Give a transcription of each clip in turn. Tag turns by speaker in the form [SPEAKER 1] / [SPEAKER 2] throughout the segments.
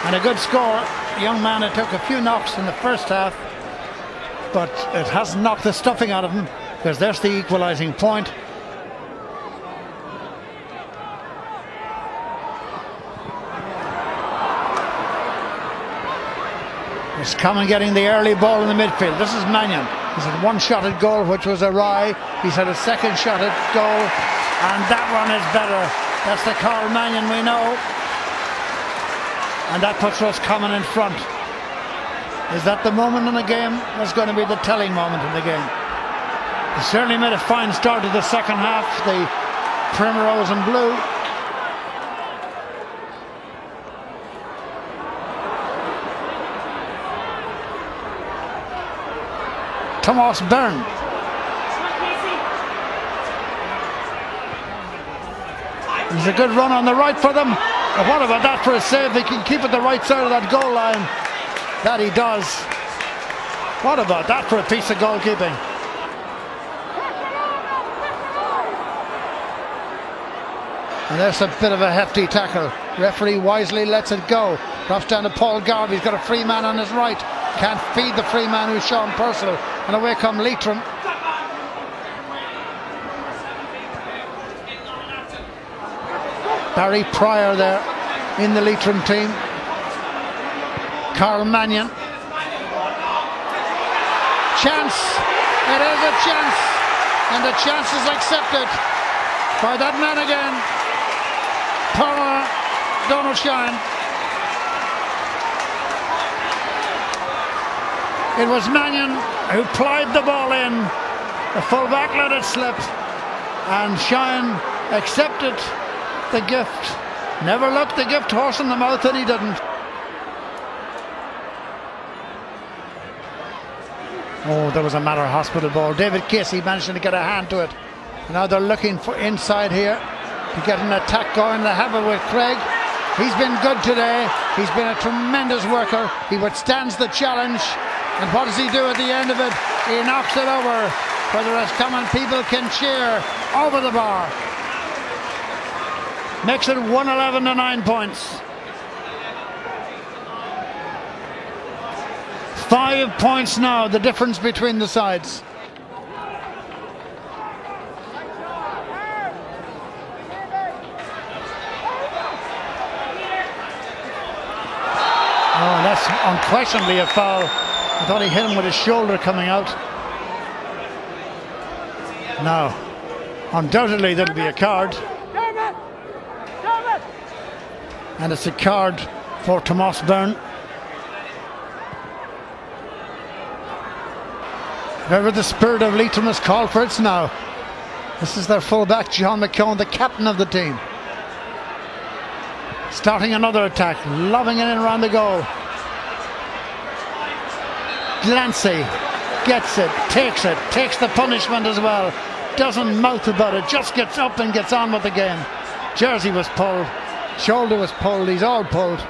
[SPEAKER 1] And a good score. A young man who took a few knocks in the first half, but it hasn't knocked the stuffing out of him, because there's the equalising point. It's Common getting the early ball in the midfield. This is Mannion. He's had one shot at goal, which was awry. He's had a second shot at goal, and that one is better. That's the Carl Mannion we know. And that puts Roscommon in front. Is that the moment in the game? That's going to be the telling moment in the game. They certainly made a fine start to the second half, the Primrose and Blue. Thomas Byrne. There's a good run on the right for them. And what about that for a save? He can keep it the right side of that goal line. That he does. What about that for a piece of goalkeeping? And there's a bit of a hefty tackle. Referee wisely lets it go. Drops down to Paul Garvey. He's got a free man on his right. Can't feed the free man who's Sean Purcell. And away come Leitrim. Barry Pryor there in the Leitrim team. Carl Mannion. Chance. It is a chance. And the chance is accepted by that man again. Power Donal O'Grady. It was Mannion who plied the ball in. The fullback let it slip, and Shine accepted the gift. Never looked the gift horse in the mouth, and he didn't. Oh, there was a Matter Hospital ball. David Casey managed to get a hand to it. And now they're looking for inside here to get an attack going. They have it with Craig. He's been good today. He's been a tremendous worker. He withstands the challenge. And what does he do at the end of it? He knocks it over where the Roscommon people can cheer over the bar. Makes it 111 to 9 points. 5 points now, the difference between the sides. Oh, that's unquestionably a foul. I thought he hit him with his shoulder coming out. Now, undoubtedly there'll be a card. And it's a card for Thomas Byrne. Wherever the spirit of Leitrim has called for it now. This is their fullback, John McKeown, the captain of the team. Starting another attack, lobbing it in around the goal. Glancy gets it, takes the punishment as well. Doesn't mouth about it, just gets up and gets on with the game. Jersey was pulled, shoulder was pulled, he's all pulled.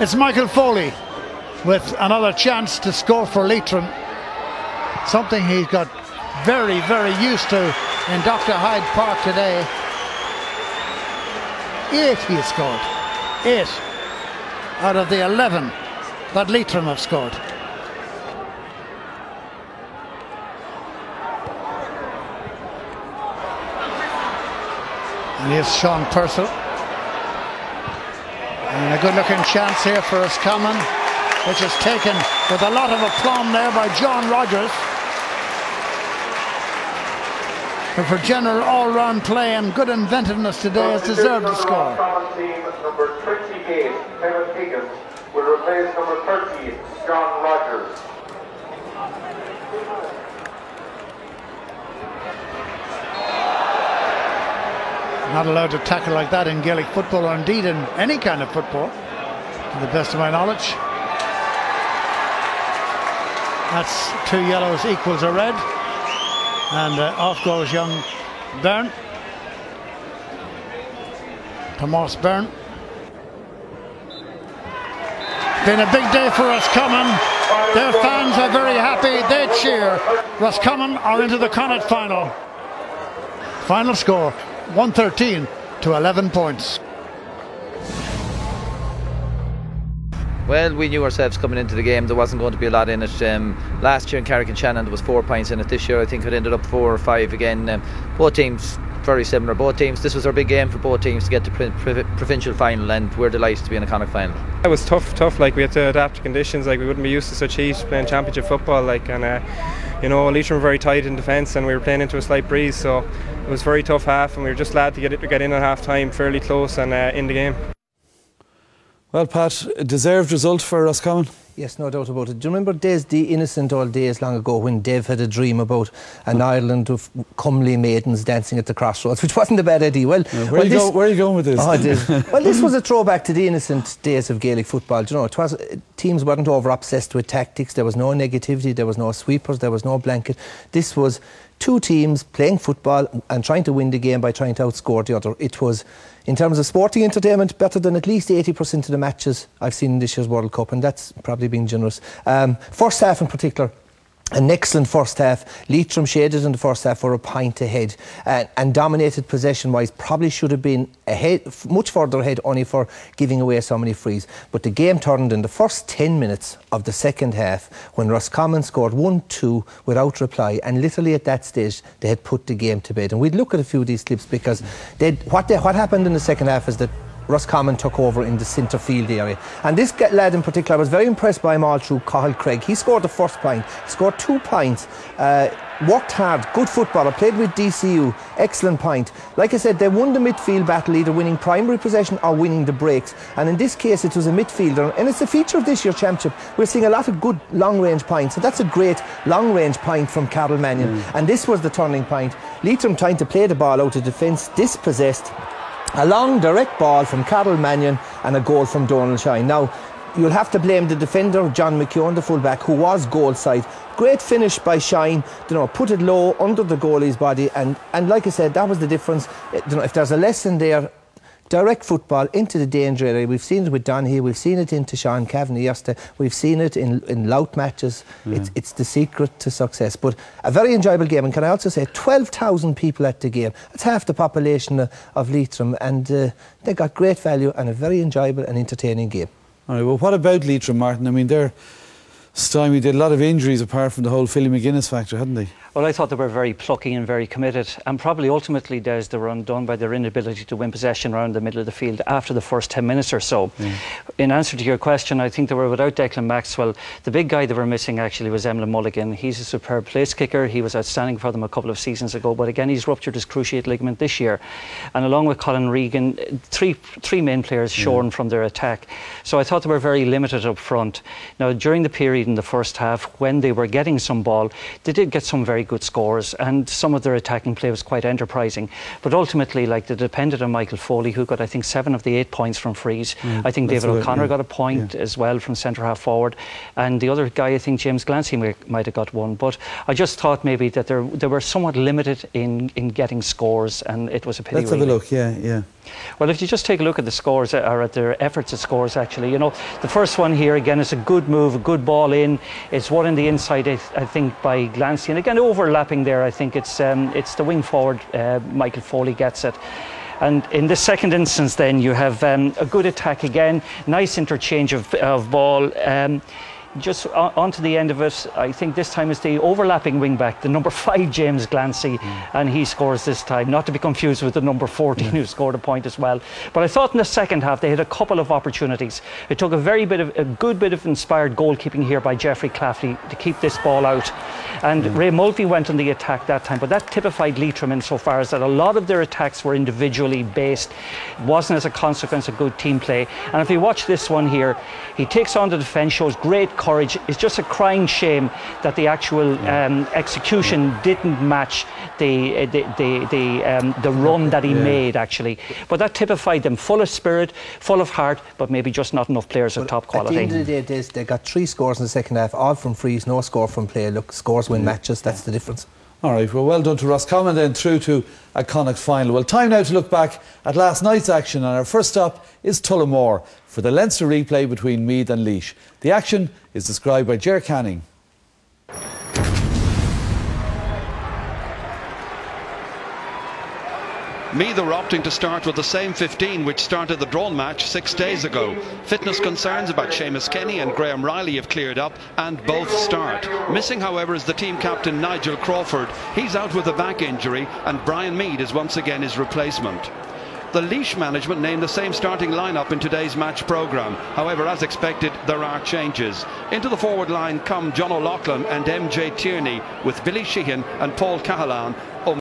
[SPEAKER 1] It's Michael Foley with another chance to score for Leitrim. Something he's got very, very used to in Dr. Hyde Park today. 8 he has scored. 8 out of the 11 that Leitrim have scored. And here's Sean Purcell. And a good looking chance here for Roscommon, which is taken with a lot of aplomb there by John Rogers. And for general all-round play and good inventiveness today, has deserved the score.
[SPEAKER 2] Team number 28, Kevin Higgins, will replace number 30, John Rogers.
[SPEAKER 1] Not allowed to tackle like that in Gaelic football, or indeed in any kind of football, to the best of my knowledge. That's 2 yellows equals a red. And off goes young Byrne. Thomas Byrne. Been a big day for Roscommon. Their fans are very happy. They cheer. Roscommon are into the Connacht final. Final score 113 to 11 points.
[SPEAKER 3] Well, we knew ourselves coming into the game there wasn't going to be a lot in it. Last year in Carrick and Shannon there was 4 points in it. This year I think it ended up 4 or 5 again. Both teams very similar. Both teams, this was our big game for both teams to get to provincial final, and we're delighted to be in a Connacht final.
[SPEAKER 4] It was tough. Like, we had to adapt to conditions. Like, we wouldn't be used to such heat playing championship football. Like, and Leitrim were very tight in defence, and we were playing into a slight breeze. So it was a very tough half, and we were just glad to get in at half time, fairly close and in the game.
[SPEAKER 5] Well, Pat, a deserved result for Roscommon.
[SPEAKER 6] Yes, no doubt about it. Do you remember the innocent old days long ago when Dave had a dream about an Ireland of comely maidens dancing at the crossroads, which wasn't a bad idea. Well,
[SPEAKER 5] where are you going with this?
[SPEAKER 6] Oh, well, this was a throwback to the innocent days of Gaelic football. Do you know, teams weren't over obsessed with tactics. There was no negativity. There was no sweepers. There was no blanket. This was two teams playing football and trying to win the game by trying to outscore the other. It was, in terms of sporting entertainment, better than at least 80% of the matches I've seen in this year's World Cup, and that's probably being generous. First half in particular, an excellent first half. Leitrim shaded in the first half were a point ahead and dominated possession-wise. Probably should have been ahead, much further ahead, only for giving away so many frees. But the game turned in the first 10 minutes of the second half when Roscommon scored 1-2 without reply, and literally at that stage they had put the game to bed. And we'd look at a few of these clips because what happened in the second half is that Roscommon took over in the centre field area, and this lad in particular, I was very impressed by him all through. Cahill Craig, he scored the first point, he scored 2 points, worked hard, good footballer, played with DCU, excellent point. Like I said, they won the midfield battle, either winning primary possession or winning the breaks, and in this case it was a midfielder, and it's a feature of this year's championship. We're seeing a lot of good long range points, so that's a great long range point from Carol Mannion, and this was the turning point. Leitrim trying to play the ball out of defence, dispossessed. A long direct ball from Carol Mannion and a goal from Donal O'Grady. Now, you'll have to blame the defender, John McKeown, the fullback, who was goal side. Great finish by Shine, put it low under the goalie's body, and like I said, that was the difference. If there's a lesson there, direct football into the danger area. We've seen it with Dunne here, we've seen it into Sean Kavanagh yesterday, we've seen it in lout matches. It's the secret to success. But a very enjoyable game, and can I also say 12,000 people at the game. That's half the population of Leitrim, and they got great value and a very enjoyable and entertaining game.
[SPEAKER 5] All right, well, what about Leitrim, Martin? I mean, they're stymied, did a lot of injuries apart from the whole Philly McGuinness factor, hadn't they?
[SPEAKER 7] Well, I thought they were very plucky and very committed, and probably ultimately, Des, they were undone by their inability to win possession around the middle of the field after the first 10 minutes or so. In answer to your question, I think they were without Declan Maxwell. The big guy they were missing actually was Emlyn Mulligan. He's a superb place kicker. He was outstanding for them a couple of seasons ago, but again he's ruptured his cruciate ligament this year. And along with Colin Regan, three main players shorn from their attack. So I thought they were very limited up front. Now, during the period in the first half, when they were getting some ball, they did get some very good scores, and some of their attacking play was quite enterprising. But ultimately, like, they depended on Michael Foley, who got, I think, 7 of the 8 points from frees. I think David O'Connor got a point as well from centre half forward, and the other guy, I think James Glancy, might have got 1. But I just thought maybe that they were somewhat limited in getting scores, and it was a pity.
[SPEAKER 5] Let's have a look. Yeah.
[SPEAKER 7] Well, if you just take a look at the scores, or at their efforts at scores, actually, the first one here, again, is a good move, a good ball in. It's one in the inside, I think, by Glancy, and again, overlapping there, I think it's the wing forward, Michael Foley gets it. And in the second instance, then, you have a good attack again, nice interchange of ball. Just onto the end of it, I think this time is the overlapping wing back, the number 5 James Glancy, and he scores this time, not to be confused with the number 14 who scored a point as well. But I thought in the second half they had a couple of opportunities. It took a good bit of inspired goalkeeping here by Jeffrey Claffey to keep this ball out, and Ray Mulvey went on the attack that time, but that typified Leitrim insofar as that a lot of their attacks were individually based. It wasn't as a consequence of good team play. And if you watch this one here, he takes on the defence, shows great courage. It's just a crying shame that the actual execution didn't match the run that he made, actually. But that typified them, full of spirit, full of heart, but maybe just not enough players of top quality.
[SPEAKER 6] At the end of the day, they got 3 scores in the second half, all from frees, no score from play. Look, scores win matches, that's the difference.
[SPEAKER 5] All right, well done to Roscommon, then through to a Connacht final. Well, time now to look back at last night's action, and our first stop is Tullamore for the Leinster replay between Meath and Laois. The action is described by Ger Loughnane.
[SPEAKER 8] Meath are opting to start with the same 15 which started the drawn match 6 days ago. Fitness concerns about Seamus Kenny and Graham Riley have cleared up and both start. Missing, however, is the team captain Nigel Crawford. He's out with a back injury and Brian Mead is once again his replacement. The Laois management named the same starting lineup in today's match programme. However, as expected, there are changes. Into the forward line come John O'Loughlane and MJ Tierney, with Billy Sheehan and Paul Cahill